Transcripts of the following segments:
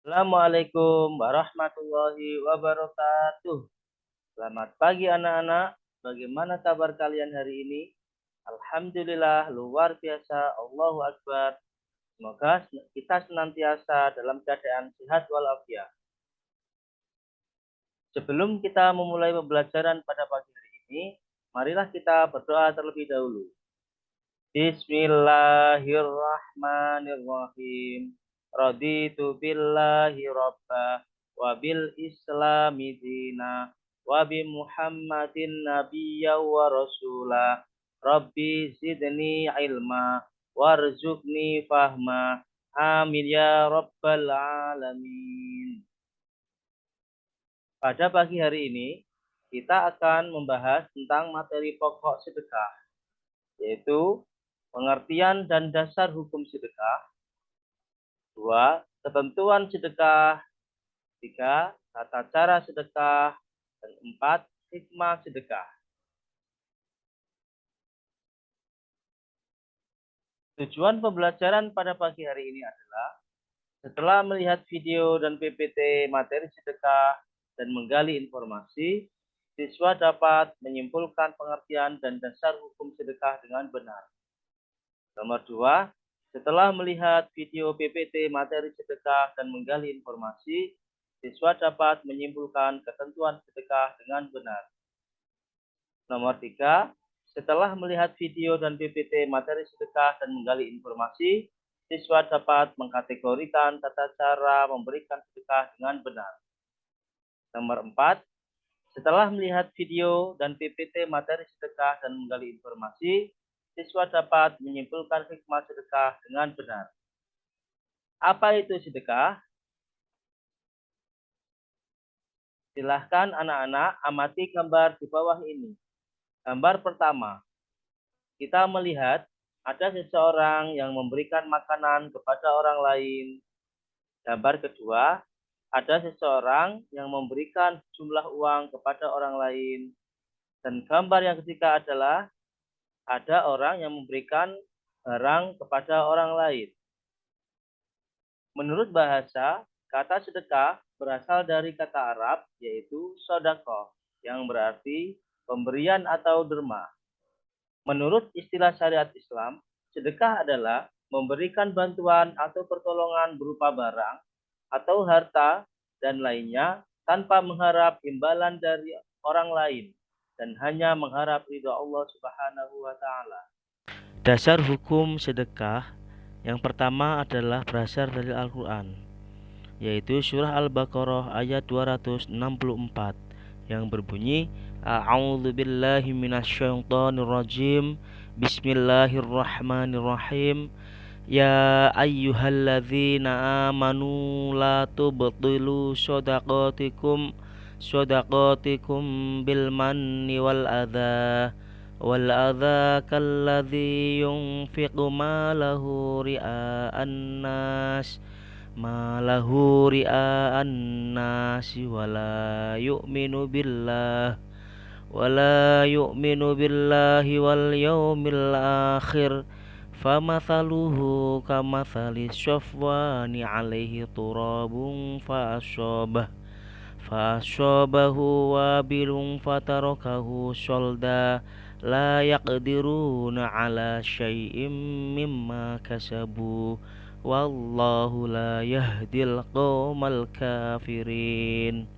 Assalamualaikum warahmatullahi wabarakatuh. Selamat pagi anak-anak. Bagaimana kabar kalian hari ini? Alhamdulillah luar biasa. Allahu Akbar. Semoga kita senantiasa dalam keadaan sehat walafiat. Sebelum kita memulai pembelajaran pada pagi hari ini, marilah kita berdoa terlebih dahulu. Bismillahirrahmanirrahim. Raditu billahi rabba wa bil islami dina wa bi Muhammadin nabiyya wa rasula. Rabbi zidni ilma warzuqni fahma. Amin ya rabbal alamin. Pada pagi hari ini, kita akan membahas tentang materi pokok sedekah, yaitu pengertian dan dasar hukum sedekah. 2. Ketentuan sedekah. 3. Tata cara sedekah. Dan 4. Hikmah sedekah. Tujuan pembelajaran pada pagi hari ini adalah setelah melihat video dan PPT materi sedekah dan menggali informasi, siswa dapat menyimpulkan pengertian dan dasar hukum sedekah dengan benar. Nomor 2, setelah melihat video PPT materi sedekah dan menggali informasi, siswa dapat menyimpulkan ketentuan sedekah dengan benar. Nomor 3, setelah melihat video dan PPT materi sedekah dan menggali informasi, siswa dapat mengkategorikan tata cara memberikan sedekah dengan benar. Nomor 4, setelah melihat video dan PPT materi sedekah dan menggali informasi, siswa dapat menyimpulkan hikmah sedekah dengan benar. Apa itu sedekah? Silahkan anak-anak amati gambar di bawah ini. Gambar pertama, kita melihat ada seseorang yang memberikan makanan kepada orang lain. Gambar kedua, ada seseorang yang memberikan jumlah uang kepada orang lain. Dan gambar yang ketiga adalah ada orang yang memberikan barang kepada orang lain. Menurut bahasa, kata sedekah berasal dari kata Arab yaitu sodakoh yang berarti pemberian atau derma. Menurut istilah syariat Islam, sedekah adalah memberikan bantuan atau pertolongan berupa barang atau harta dan lainnya tanpa mengharap imbalan dari orang lain dan hanya mengharap ridha Allah Subhanahu wa taala. Dasar hukum sedekah yang pertama adalah berasal dari Al-Qur'an, yaitu surah Al-Baqarah ayat 264 yang berbunyi A'udzu billahi minasyaitonir rajim. Bismillahirrahmanirrahim. Ya ayyuhalladzina amanu la tubtilu shadaqatikum bil manni wal adha kalladzi yunfiqu malahu ria'an nas wala yu'minu billahi wal yaumil akhir famathaluhu kamathali syafwani alaihi turabun fa'ashabahu wabilun fatarakahu sholda la yaqdiruna ala syai'im mimma kasabu wallahu la yahdil qaumal kafirin.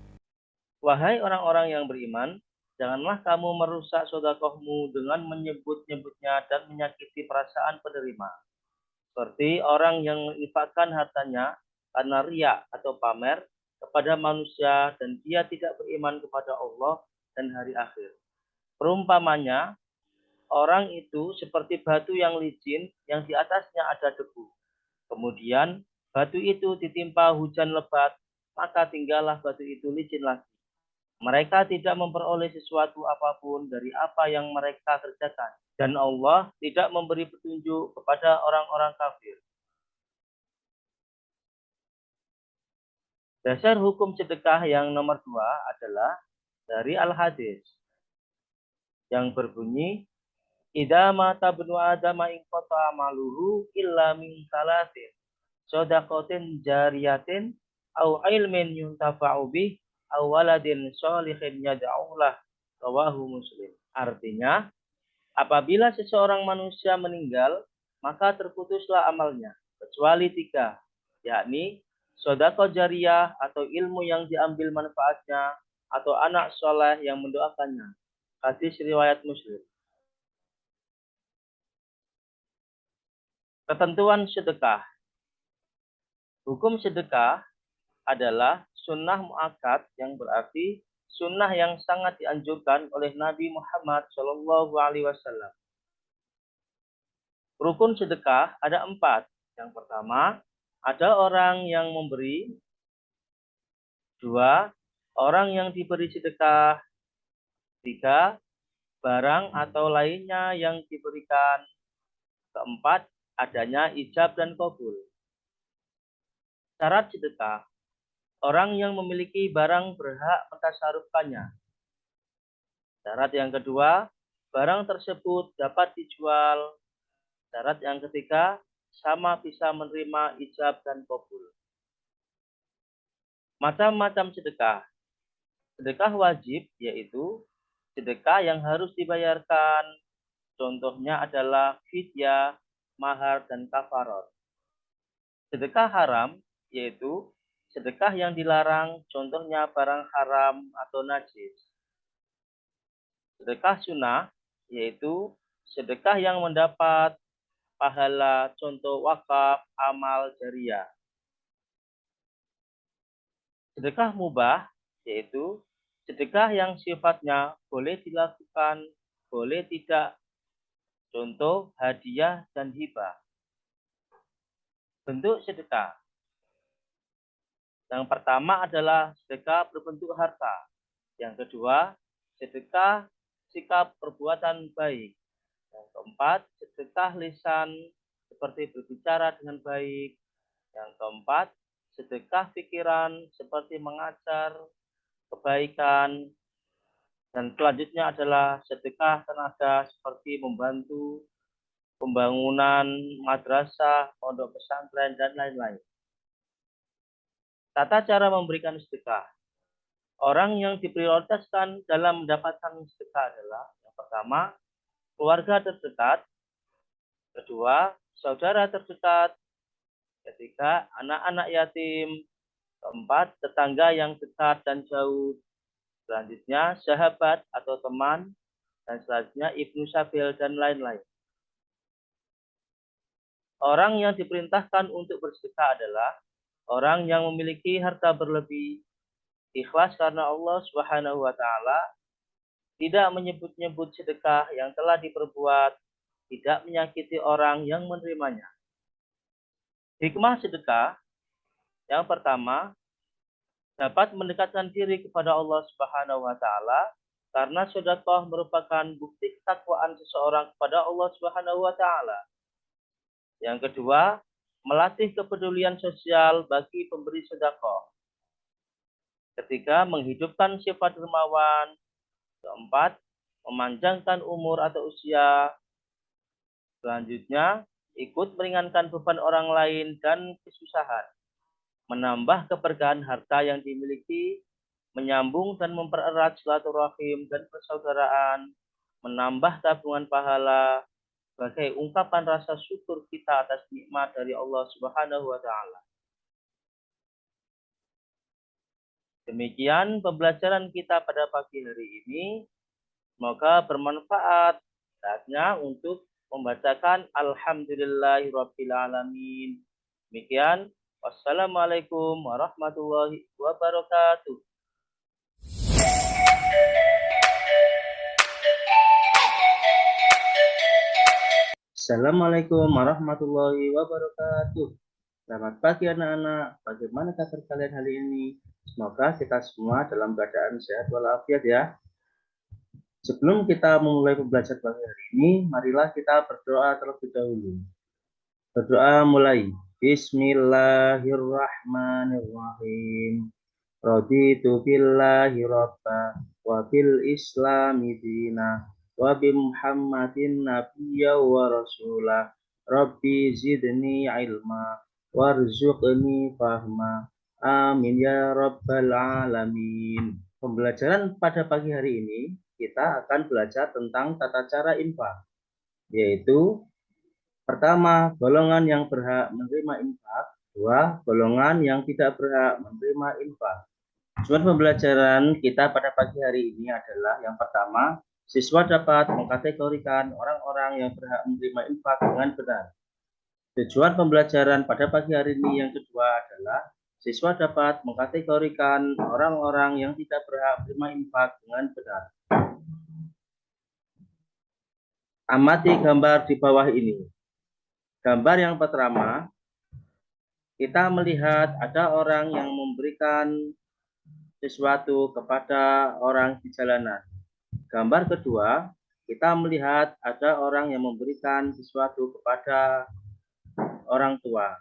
Wahai orang-orang yang beriman, janganlah kamu merusak sedekahmu dengan menyebut-nyebutnya dan menyakiti perasaan penerima. Seperti orang yang menginfakkan hartanya karena riya atau pamer kepada manusia dan dia tidak beriman kepada Allah dan hari akhir. Perumpamanya, orang itu seperti batu yang licin yang di atasnya ada debu. Kemudian batu itu ditimpa hujan lebat, maka tinggallah batu itu licin lagi. Mereka tidak memperoleh sesuatu apapun dari apa yang mereka kerjakan. Dan Allah tidak memberi petunjuk kepada orang-orang kafir. Dasar hukum sedekah yang nomor 2 adalah dari Al-Hadis yang berbunyi, Idza mata ibnu Adam in qata amaluhu illa min salatin, shadaqatin jariyatin au ilmin yuntafa'u bih au waladin sholihin yad'u lah. Rawahu Muslim. Artinya, apabila seseorang manusia meninggal, maka terputuslah amalnya, kecuali 3, yakni sedekah jariyah atau ilmu yang diambil manfaatnya, atau anak soleh yang mendoakannya. Hadis riwayat Muslim. Ketentuan sedekah. Hukum sedekah adalah sunnah muakkad, yang berarti sunnah yang sangat dianjurkan oleh Nabi Muhammad SAW. Rukun sedekah ada 4. Yang pertama, ada orang yang memberi. 2, orang yang diberi sedekah. 3, barang atau lainnya yang diberikan. 4, adanya ijab dan kabul. Syarat sedekah. Orang yang memiliki barang berhak mentasarufkannya. Syarat yang kedua, barang tersebut dapat dijual. Syarat yang ketiga, sama bisa menerima ijab dan kabul. Macam-macam sedekah. Sedekah wajib yaitu sedekah yang harus dibayarkan. Contohnya adalah fidyah, mahar, dan kafarat. Sedekah haram yaitu sedekah yang dilarang, contohnya barang haram atau najis. Sedekah sunnah yaitu sedekah yang mendapat pahala, contoh wakaf, amal jariyah. Sedekah mubah yaitu sedekah yang sifatnya boleh dilakukan, boleh tidak, contoh hadiah dan hibah. Bentuk sedekah. Yang pertama adalah sedekah berbentuk harta. Yang kedua, sedekah sikap perbuatan baik. Yang keempat, sedekah lisan seperti berbicara dengan baik. Yang keempat, sedekah pikiran seperti mengajar kebaikan. Dan selanjutnya adalah sedekah tenaga seperti membantu pembangunan madrasah, pondok pesantren, dan lain-lain. Tata cara memberikan sedekah. Orang yang diprioritaskan dalam mendapatkan sedekah adalah yang pertama, keluarga terdekat. Kedua, saudara terdekat. Ketiga, anak-anak yatim. Keempat, tetangga yang dekat dan jauh. Selanjutnya, sahabat atau teman. Dan selanjutnya, ibnu sabil dan lain-lain. Orang yang diperintahkan untuk bersedekah adalah orang yang memiliki harta berlebih, ikhlas karena Allah Subhanahu wa taala, tidak menyebut-nyebut sedekah yang telah diperbuat, tidak menyakiti orang yang menerimanya. Hikmah sedekah yang pertama, dapat mendekatkan diri kepada Allah Subhanahu wa taala, karena sedekah merupakan bukti ketakwaan seseorang kepada Allah Subhanahu wa taala. Yang kedua, melatih kepedulian sosial bagi pemberi sedekah. Ketiga, menghidupkan sifat dermawan. Keempat, memanjangkan umur atau usia. Selanjutnya, ikut meringankan beban orang lain dan kesusahan. Menambah keberkahan harta yang dimiliki, menyambung dan mempererat silaturahim dan persaudaraan, menambah tabungan pahala, sebagai ungkapan rasa syukur kita atas nikmat dari Allah Subhanahu wa taala. Demikian pembelajaran kita pada pagi hari ini. Semoga bermanfaat. Saatnya untuk membacakan Alhamdulillahirabbil alamin. Demikian. Wassalamualaikum warahmatullahi wabarakatuh. Assalamualaikum warahmatullahi wabarakatuh. Selamat pagi anak-anak. Bagaimana kabar kalian hari ini? Semoga kita semua dalam keadaan sehat walafiat ya. Sebelum kita memulai pembelajaran pagi hari ini, marilah kita berdoa terlebih dahulu. Berdoa mulai. Bismillahirrahmanirrahim. Raditu billahi rabba wa bil islami dina wa bi Muhammadin nabiyya wa rasulah. Rabbi zidni ilma warzuqni fahma. Amin ya rabbal alamin. Pembelajaran pada pagi hari ini kita akan belajar tentang tata cara infak, yaitu pertama, golongan yang berhak menerima infak, dua, golongan yang tidak berhak menerima infak. Tujuan pembelajaran kita pada pagi hari ini adalah yang pertama, siswa dapat mengkategorikan orang-orang yang berhak menerima infak dengan benar. Tujuan pembelajaran pada pagi hari ini yang kedua adalah siswa dapat mengkategorikan orang-orang yang tidak berhak menerima infak dengan benar. Amati gambar di bawah ini. Gambar yang pertama, kita melihat ada orang yang memberikan sesuatu kepada orang di jalanan. Gambar kedua, kita melihat ada orang yang memberikan sesuatu kepada orang tua.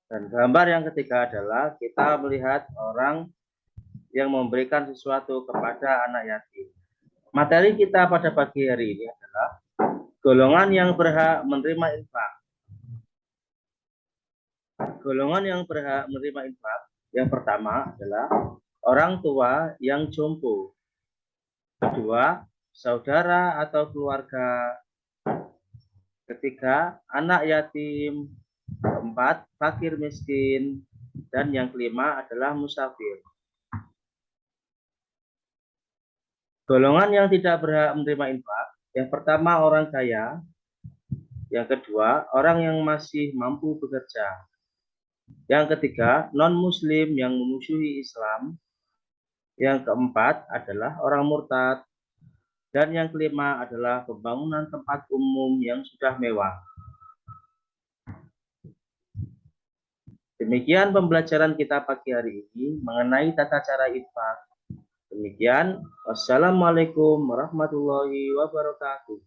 Dan gambar yang ketiga adalah kita melihat orang yang memberikan sesuatu kepada anak yatim. Materi kita pada pagi hari ini adalah golongan yang berhak menerima infak. Golongan yang berhak menerima infak yang pertama adalah orang tua yang jompo. Kedua, saudara atau keluarga. Ketiga, anak yatim. Keempat, fakir miskin. Dan yang kelima adalah musafir. Golongan yang tidak berhak menerima infak, yang pertama orang kaya. Yang kedua, orang yang masih mampu bekerja. Yang ketiga, non-muslim yang memusuhi Islam. Yang keempat adalah orang murtad. Dan yang kelima adalah pembangunan tempat umum yang sudah mewah. Demikian pembelajaran kita pagi hari ini mengenai tata cara infak. Demikian, wassalamualaikum warahmatullahi wabarakatuh.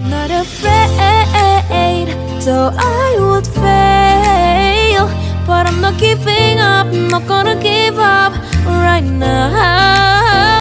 Not afraid, so I would fail, but I'm not giving up, I'm not gonna give up right now.